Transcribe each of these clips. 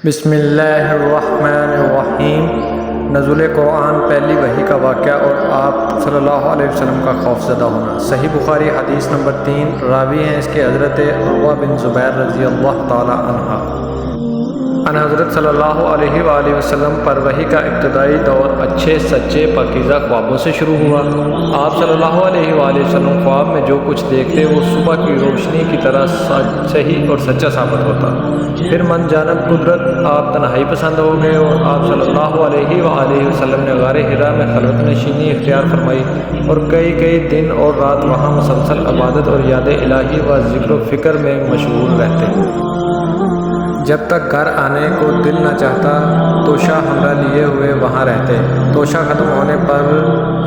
بسم اللہ الرحمن الرحیم۔ نزول قرآن، پہلی وحی کا واقعہ اور آپ صلی اللہ علیہ وسلم کا خوف زدہ ہونا۔ صحیح بخاری حدیث نمبر 3۔ راوی ہیں اس کے حضرت عروہ بن زبیر رضی اللہ تعالی عنہ۔ ان حضرت صلی اللہ علیہ وآلہ وسلم پر وحی کا ابتدائی دور اچھے سچے پاکیزہ خوابوں سے شروع ہوا۔ آپ صلی اللہ علیہ وآلہ وسلم خواب میں جو کچھ دیکھتے وہ صبح کی روشنی کی طرح صحیح اور سچا ثابت ہوتا۔ پھر من جانب قدرت آپ تنہائی پسند ہو گئے اور آپ صلی اللہ علیہ وآلہ وسلم نے غار حرا میں خلوت نشینی اختیار فرمائی اور کئی دن اور رات وہاں مسلسل عبادت اور یاد الہی و ذکر و فکر میں مشغول رہتے۔ جب تک گھر آنے کو دل نہ چاہتا توشہ ہمراہ لیے ہوئے وہاں رہتے۔ توشہ ختم ہونے پر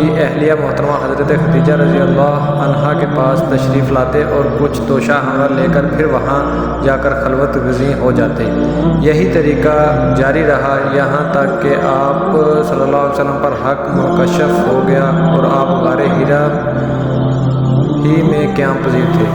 ہی اہلیہ محترمہ حضرت خدیجہ رضی اللہ عنہا کے پاس تشریف لاتے اور کچھ توشہ ہمراہ لے کر پھر وہاں جا کر خلوت گزین ہو جاتے۔ یہی طریقہ جاری رہا یہاں تک کہ آپ صلی اللہ علیہ وسلم پر حق منکشف ہو گیا اور آپ غار حرا ہی میں قیام پذیر تھے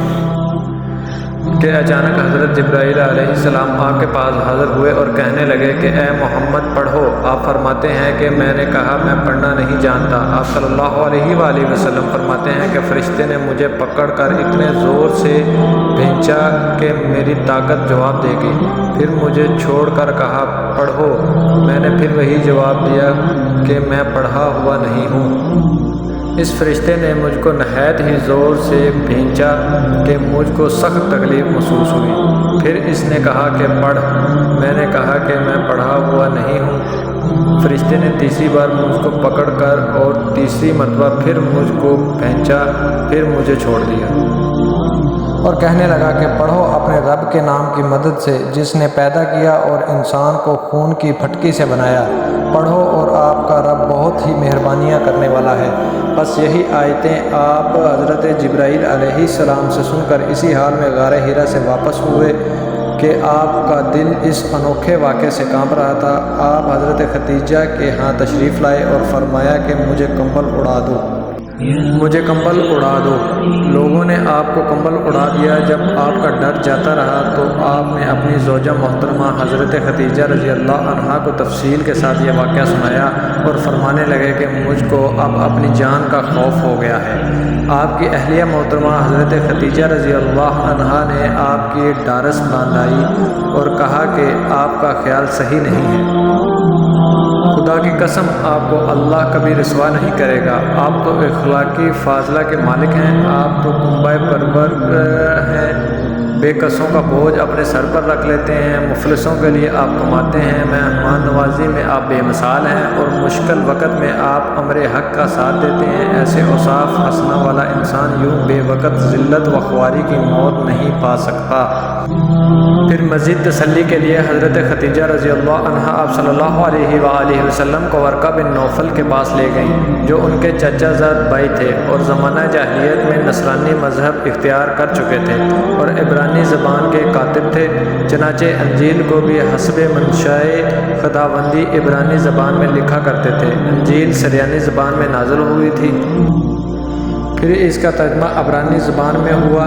کہ اچانک حضرت جبرائیل علیہ السلام آپ کے پاس حاضر ہوئے اور کہنے لگے کہ اے محمد پڑھو۔ آپ فرماتے ہیں کہ میں نے کہا میں پڑھنا نہیں جانتا۔ آپ صلی اللہ علیہ وآلہ وسلم فرماتے ہیں کہ فرشتے نے مجھے پکڑ کر اتنے زور سے بھینچا کہ میری طاقت جواب دے گی۔ پھر مجھے چھوڑ کر کہا پڑھو۔ میں نے پھر وہی جواب دیا کہ میں پڑھا ہوا نہیں ہوں۔ اس فرشتے نے مجھ کو نہایت ہی زور سے بھینچا کہ مجھ کو سخت تکلیف محسوس ہوئی۔ پھر اس نے کہا کہ پڑھ۔ میں نے کہا کہ میں پڑھا ہوا نہیں ہوں۔ فرشتے نے تیسری بار مجھ کو پکڑ کر اور تیسری مرتبہ پھر مجھ کو بھینچا، پھر مجھے چھوڑ دیا اور کہنے لگا کہ پڑھو اپنے رب کے نام کی مدد سے جس نے پیدا کیا اور انسان کو خون کی پھٹکی سے بنایا۔ پڑھو اور آپ کا رب بہت ہی مہربانیاں کرنے والا ہے۔ بس یہی آیتیں آپ حضرت جبرائیل علیہ السلام سے سن کر اسی حال میں غار حرا سے واپس ہوئے کہ آپ کا دل اس انوکھے واقعے سے کانپ رہا تھا۔ آپ حضرت خدیجہ کے ہاں تشریف لائے اور فرمایا کہ مجھے کمبل اڑا دو۔ لوگوں نے آپ کو کمبل اڑا دیا۔ جب آپ کا ڈر جاتا رہا تو آپ نے اپنی زوجہ محترمہ حضرت خدیجہ رضی اللہ عنہا کو تفصیل کے ساتھ یہ واقعہ سنایا اور فرمانے لگے کہ مجھ کو اب اپنی جان کا خوف ہو گیا ہے۔ آپ کی اہلیہ محترمہ حضرت خدیجہ رضی اللہ عنہا نے آپ کی ڈارس باندھائی اور کہا کہ آپ کا خیال صحیح نہیں ہے۔ خدا کی قسم آپ کو اللہ کبھی رسوا نہیں کرے گا۔ آپ تو اخلاقی فاضلہ کے مالک ہیں۔ آپ تو کنبہ پرور ہیں۔ بے کسوں کا بوجھ اپنے سر پر رکھ لیتے ہیں۔ مفلسوں کے لیے آپ کماتے ہیں۔ مہمان نوازی میں آپ بے مثال ہیں اور مشکل وقت میں آپ امر حق کا ساتھ دیتے ہیں۔ ایسے اوصاف حسنہ والا انسان یوں بے وقت ذلت و خواری کی موت نہیں پا سکتا۔ پھر مزید تسلی کے لیے حضرت خدیجہ رضی اللہ عنہا آپ صلی اللہ علیہ وآلہ وسلم کو ورقہ بن نوفل کے پاس لے گئیں جو ان کے چچا زاد بھائی تھے اور زمانہ جاہلیت میں نصرانی مذہب اختیار کر چکے تھے اور عبرانی زبان کے کاتب تھے۔ چنانچہ انجیل کو بھی حسب منشائے خداوندی عبرانی زبان میں لکھا کرتے تھے۔ انجیل سریانی زبان میں نازل ہوئی تھی، پھر اس کا ترجمہ عبرانی زبان میں ہوا۔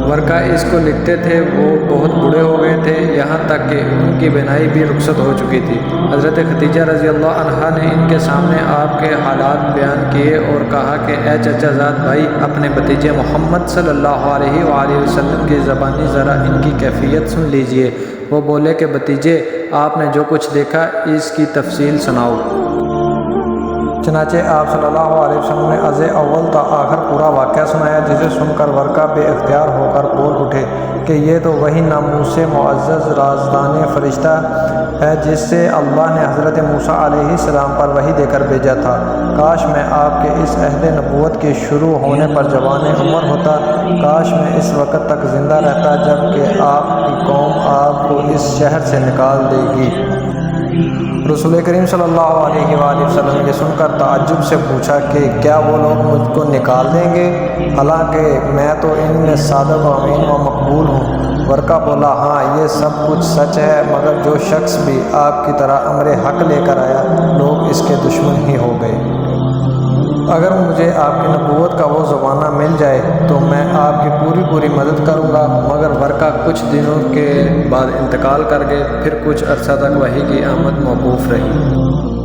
ورقہ اس کو لکھتے تھے وہ بہت بوڑھے ہو گئے تھے، یہاں تک کہ ان کی بینائی بھی رخصت ہو چکی تھی۔ حضرت خدیجہ رضی اللہ عنہا نے ان کے سامنے آپ کے حالات بیان کیے اور کہا کہ اے چچا زاد بھائی، اپنے بھتیجے محمد صلی اللہ علیہ وآلہ وسلم کی زبانی ذرا ان کی کیفیت سن لیجئے۔ وہ بولے کہ بھتیجے، آپ نے جو کچھ دیکھا اس کی تفصیل سناؤ۔ چنانچہ آپ صلی اللہ علیہ وسلم نے از اول تا آخر پورا واقعہ سنایا، جسے سن کر ورقہ بے اختیار ہو کر بول اٹھے کہ یہ تو وہی ناموس معزز رازدان فرشتہ ہے جس سے اللہ نے حضرت موسیٰ علیہ السلام پر وحی دے کر بھیجا تھا۔ کاش میں آپ کے اس عہد نبوت کے شروع ہونے پر جوان عمر ہوتا۔ کاش میں اس وقت تک زندہ رہتا جب کہ آپ کی قوم آپ کو اس شہر سے نکال دے گی۔ رسول کریم صلی اللہ علیہ وآلہ وسلم نے سن کر تعجب سے پوچھا کہ کیا وہ لوگ مجھ کو نکال دیں گے، حالانکہ میں تو ان میں صادق و امین و مقبول ہوں۔ ورقہ بولا ہاں یہ سب کچھ سچ ہے، مگر جو شخص بھی آپ کی طرح امر حق لے کر آیا لوگ اس کے دشمن ہی ہو گئے۔ اگر مجھے آپ کی نبوت کا وہ زمانہ مل جائے تو میں آپ کی پوری مدد کروں گا، مگر ورقہ کچھ دنوں کے بعد انتقال کر گئے، پھر کچھ عرصہ تک وحی کی آمد موقوف رہی۔